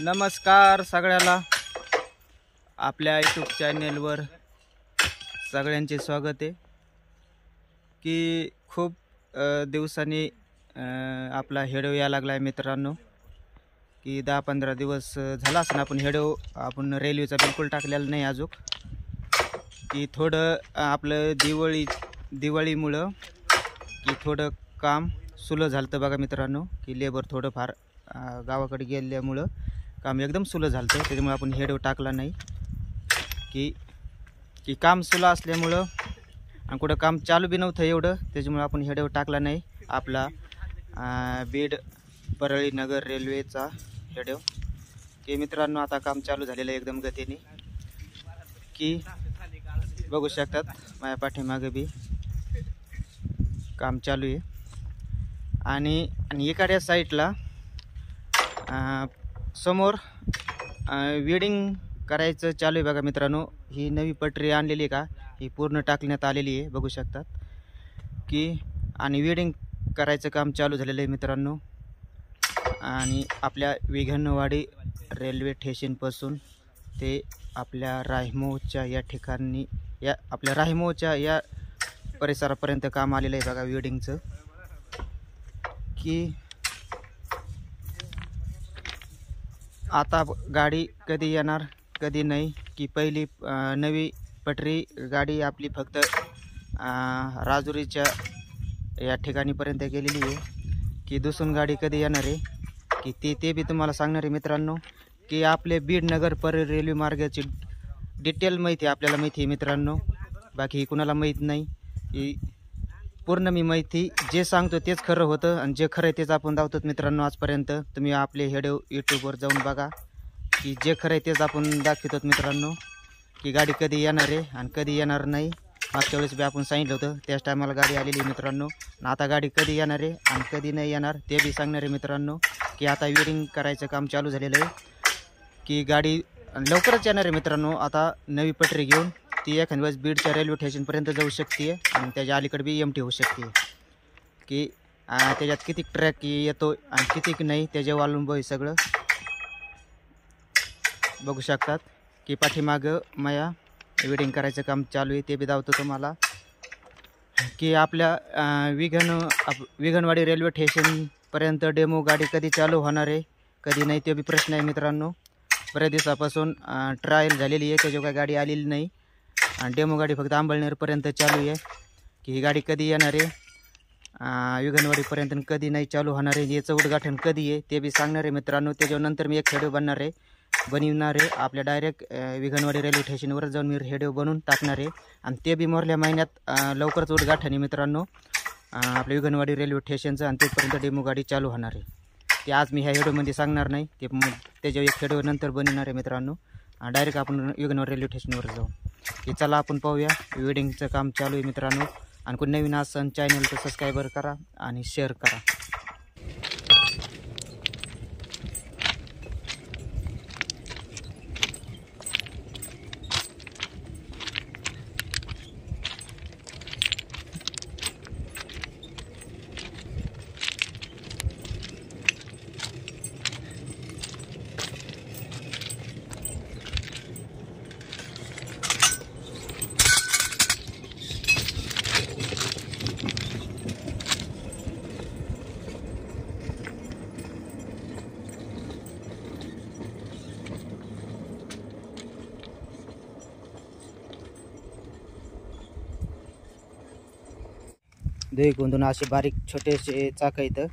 नमस्कार सगळ्याला आपल्या यूट्यूब चॅनलवर सगळ्यांचे स्वागत आहे। की खूप दिवसांनी आपला व्हिडिओ या लागला आहे मित्रांनो, की 10-15 दिवस झाला असं आपण व्हिडिओ आपण रेल्वेचा बिलकुल टाकलेला नाही अजून। की थोडं आपलं दिवाळीमुळं की थोडं काम सुलभ झालं बघा मित्रांनो, की लेबर थोडं फार गावाकडे गेल्यामुळं काम एकदम सुलभ झालं, त्याच्यामुळे आपण व्हिडिओ टाकला नाही। की काम सुलभ असल्यामुळं आणि कुठं काम चालू बी नव्हतं एवढं, त्याच्यामुळे आपण व्हिडिओ टाकला नाही आपला बीड परळी नगर रेल्वेचा व्हिडिओ। की मित्रांनो आता काम चालू झालेलं आहे एकदम गतीने, की बघू शकतात माझ्या पाठीमागे बी काम चालू आहे। आणि एखाद्या साईडला समोर वेडिंग करायचं चालू आहे बघा मित्रांनो। ही नवी पटरी आणलेली का, ही पूर्ण टाकण्यात आलेली आहे बघू शकतात। की आणि वेडिंग करायचं काम चालू झालेलं आहे मित्रांनो। आणि आपल्या विघनवाडी रेल्वे स्टेशनपासून ते आपल्या रायमोच्या या ठिकाणी आपल्या रायमोच्या या परिसरापर्यंत काम आलेलं आहे बघा वेडिंगचं। की आता गाडी कधी येणार कधी नाही, की पहिली नवी पटरी गाडी आपली फक्त राजुरीच्या या ठिकाणीपर्यंत गेलेली आहे। की दुसरी गाडी कधी येणार आहे की ते बी तुम्हाला सांगणार आहे मित्रांनो। की आपले बीड नगर परळी रेल्वे मार्गाची डिटेल माहिती आपल्याला माहिती आहे मित्रांनो, बाकी कुणाला माहीत नाही। की पूर्ण मी माहिती जे सांगतो तेच खरं होतं आणि जे खरं आहे तेच आपण दावतो मित्रांनो। आजपर्यंत तुम्ही आपले व्हिडिओ यूट्यूबवर जाऊन बघा, की जे खरं आहे तेच आपण दाखवतो मित्रांनो। की गाडी कधी येणार आहे आणि कधी येणार नाही, मागच्या वेळेस बी आपण सांगितलं होतं त्याच टायमाला गाडी आलेली मित्रांनो। आता गाडी कधी येणार आहे आणि कधी नाही येणार ते बी सांगणार आहे मित्रांनो। की आता वेडिंग करायचं काम चालू झालेलं आहे, की गाडी लवकरच येणार आहे मित्रांनो। आता नवी पटरी घेऊन ती एखाद्या वेळेस बीडच्या रेल्वे स्टेशनपर्यंत जाऊ शकते आणि त्याच्या अलीकडे बी एमटी होऊ शकते। की त्याच्यात किती ट्रॅक येतो आणि किती नाही त्याचे अवलंबून आहे सगळं बघू शकतात। की पाठीमागं माया वेडिंग करायचं काम चालू आहे ते बी दावतो तुम्हाला। की आपल्या विघनवाडी रेल्वे स्टेशनपर्यंत डेमो गाडी कधी चालू होणार आहे कधी नाही ते बी प्रश्न आहे मित्रांनो। बऱ्याच दिवसापासून ट्रायल झालेली आहे, त्याच्यावर काही गाडी आलेली नाही आणि डेमो गाडी फक्त अंबळनेरपर्यंत चालू आहे। की ही गाडी कधी येणार आहे विघनवाडीपर्यंत कधी नाही चालू होणार आहे, याचं उद्घाटन कधी आहे ते बी सांगणार आहे मित्रांनो। त्याच्यानंतर मी एक व्हिडिओ बनवणार आहे आपल्या डायरेक्ट विघनवाडी रेल्वे स्टेशनवर जाऊन मी व्हिडिओ बनवून टाकणार आहे आणि ते बी मोरल्या महिन्यात लवकरच उद्घाटन आहे मित्रांनो आपल्या विघनवाडी रेल्वे स्टेशनचं, आणि तेपर्यंत डेमो गाडी चालू होणार आहे। ते आज मी ह्या व्हिडिओमध्ये सांगणार नाही, ते त्याच्यावर एक व्हिडिओ नंतर बनवणार आहे मित्रांनो। डायरेक्ट आपण विघनवाडी रेल्वे स्टेशनवर जाऊ। की चला आपण पाहूया वेडिंगचं काम चालू आहे मित्रांनो। आणि कोणी नवीन असेल चॅनल तर सबस्क्राईबर करा आणि शेअर करा। दोन असे बारीक छोटेसे चाक इथं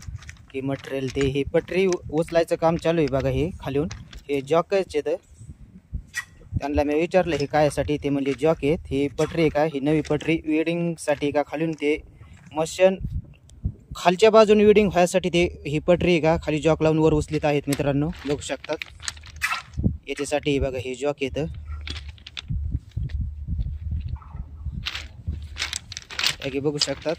की मटेरियल ते ही पटरी उचलायचं काम चालू आहे बघा। हे खालून हे जॉकच आहेत, त्यांना मी विचारलं हे कायसाठी, ते म्हणजे जॉक आहेत। ही पटरी आहे का, ही नवी पटरी वेडिंगसाठी का, खालून ते मशीन खालच्या बाजूने वेडिंग व्हायसाठी ते ही पटरी आहे का, खाली जॉक लावून वर उचलीत आहेत मित्रांनो बघू शकतात। याच्यासाठी बघा हे जॉक येतं बघू शकतात।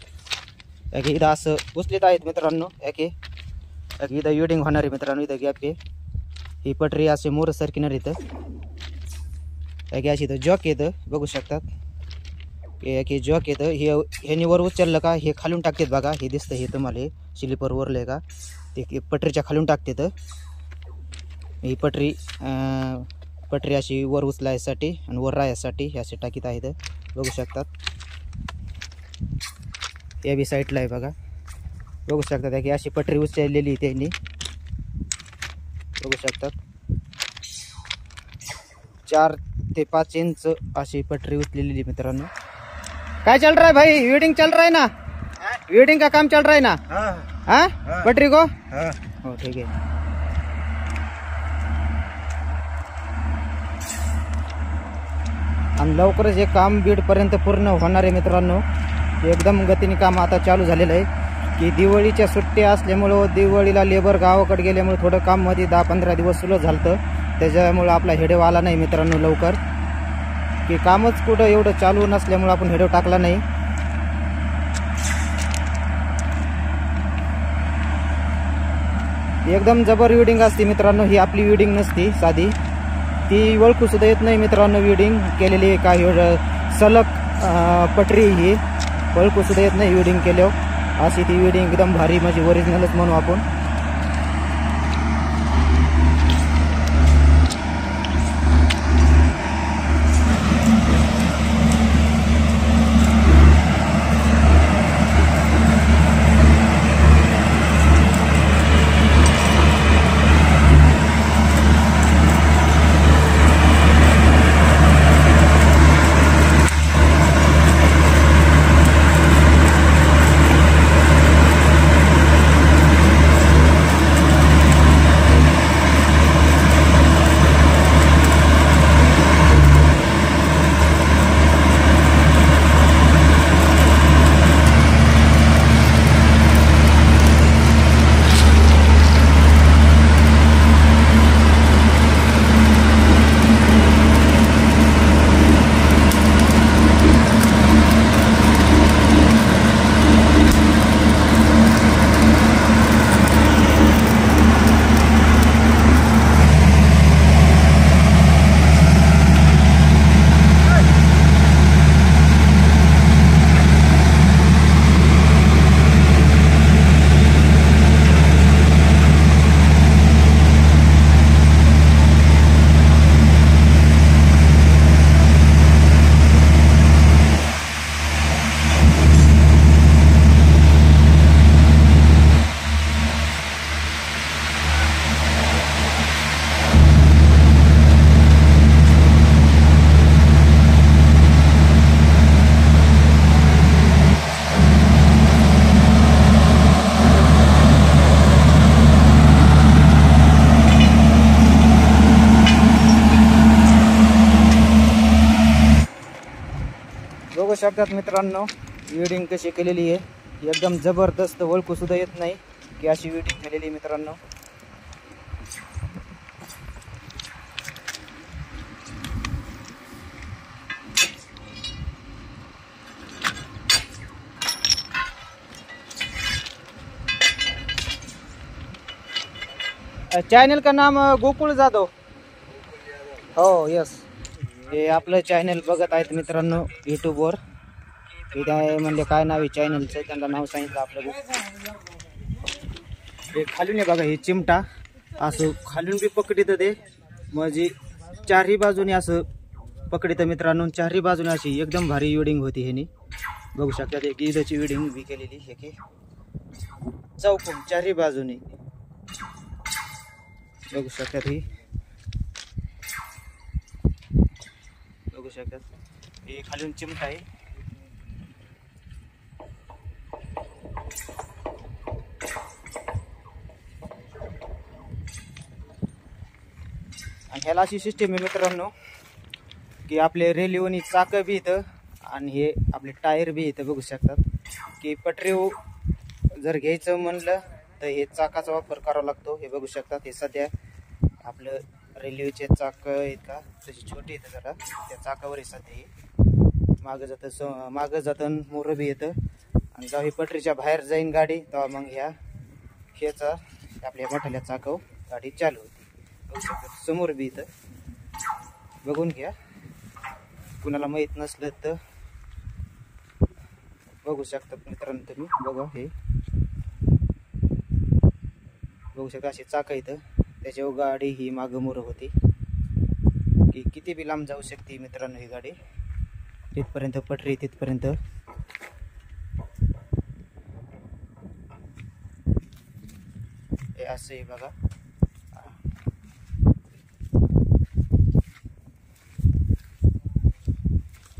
इथं असं उचलीत आहेत मित्रांनो। इथं वेडिंग होणार आहे मित्रांनो, इथं गॅप आहे, ही पटरी असे मोर सरकिनार इथं अशी इथं जॉक येतं बघू शकतात। की जॉक येतं हे वर उचललं का हे खालून टाकतात बघा, हे दिसतं हे तुम्हाला स्लीपर वरले का ते पटरीच्या खालून टाकतात। ही पटरी अशी वर उचलायसाठी आणि वर राहायसाठी हे असे टाकीत आहेत, बघू शकतात. या बी साईडला आहे बघा, बघू शकतात की अशी पटरी उचललेली त्यांनी, बघू शकतात. 4 ते 5 इंच अशी पटरी उचलेली मित्रांनो. काय चल रहा है भाई, वेडिंग चल रहा है ना, वेडिंग का काम चल रहा है ना. हाँ पटरी को हो ठीक है. आणि लवकरच हे काम बीडपर्यंत पूर्ण होणार आहे मित्रांनो. एकदम गतीने काम आता चालू झालेलं आहे की दिवाळीच्या सुट्ट्या असल्यामुळं दिवाळीला लेबर गावाकडे गेल्यामुळे थोडं काम मध्ये 10-15 दिवस सुरू झालं, त्याच्यामुळं आपला हेडेव आला नाही मित्रांनो लवकर, की कामच कुठं एवढं चालू नसल्यामुळं आपण हेडेव टाकला नाही. एकदम जबर विडिंग असते मित्रांनो, ही आपली विडिंग नसती साधी, ती ओळखू सुद्धा येत नाही मित्रांनो. विडिंग केलेली काही सलग पटरी ही ओळखू सुद्धा येत नाही विडिंग केल्यावर. अशी ती विडिंग एकदम भारी, म्हणजे ओरिजिनलच म्हणू आपण. बघू शकतात मित्रांनो विडिंग कशी केलेली आहे, एकदम जबरदस्त, ओळखू सुद्धा येत नाही की अशी विडिंग केलेली मित्रांनो. चॅनल का नाम गोकुळ जाधव. हो यस, हे आपलं चॅनल बघत आहेत मित्रांनो यूट्यूबवर. ते म्हणले काय नाव आहे चॅनलचं, त्यांना नाव सांगितलं आपलं. हे खालून आहे बघा, हे चिमटा असं खालून बी पकडीत ते, म्हणजे चारही बाजूने असं पकडीत मित्रांनो. चारही बाजूने अशी एकदम भारी विडिंग होती ह्यानी, बघू शकतात. एक ईदची विडिंग बी केलेली हे की चौकोन चारही बाजूने, बघू शकतात. ही बघू शकतात, हे खालून चिमटा आहे. आणि ह्याला अशी सिस्टीम आहे मित्रांनो की आपले रेल्वेनी चाक बी इथं आणि हे आपले टायर बी इथं, बघू शकतात. की पटरी जर घ्यायचं म्हणलं तर हे चाकाचा वापर करावा लागतो. हे बघू शकतात, हे सध्या आपलं रेल्वेचे चाक आहेत का तशी छोटी येतं जरा, त्या चाकावर आहे सध्या. हे मागं जातं मोरं बी येतं, आणि जेव्हा ही पटरीच्या बाहेर जाईन गाडी तेव्हा मग ह्याचा आपल्या मोठ्या चाकावर गाडी चालू होती. बघू शकतात समोर बी इथं, बघून घ्या कुणाला माहीत नसलं तर बघू शकतात मित्रांनो तुम्ही. बघा हे बघू शकता अशी चाक इथं, त्याच्यावर गाडी ही मागं मोर होती की किती बी लांब जाऊ शकते मित्रांनो ही गाडी. तिथपर्यंत पटरी, तिथपर्यंत. हे असं आहे बघा.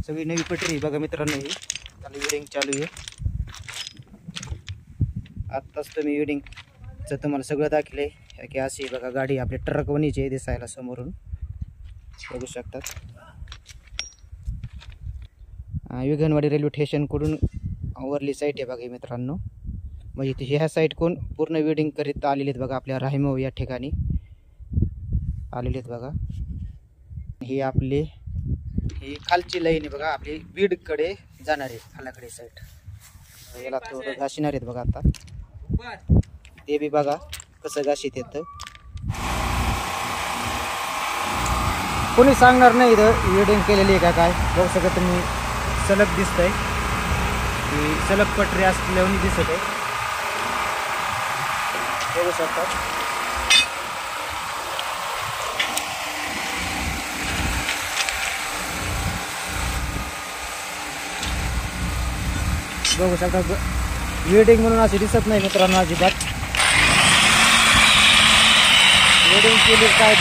सगळी नवी पटरी बघा मित्रांनो. ही चालू विडिंग चालू आहे. आत्ताच तुम्ही विडिंगचं तुम्हाला सगळं दाखले की अशी बघा गाडी आपली ट्रक वणीची दिसायला समोरून बघू शकतात. विघनवाडी रेल्वे स्टेशनकडून वरली साईट आहे बघा मित्रांनो. म्हणजे ह्या साईट कोण पूर्ण विडिंग करीत आलेले आहेत बघा. आपल्या राहिमव या ठिकाणी आलेले आहेत बघा. ही आपली ही खालची लाईन आहे बघा, आपली बीडकडे जाणार आहे खालाकडे साईट. याला थोडं घासणार आहेत बघा. आता ते बी बघा कसं घाशीत येतं. कोणी सांगणार नाही इथं विडिंग केलेली आहे का काय. बघू शकता तुम्ही सलग दिसतंय की सलग पटरी असल्याने दिसत आहे. बघू शकता. बघू शकता विडिंग म्हणून अशी दिसत नाही मित्रांनो अजिबात. विडिंग केली काय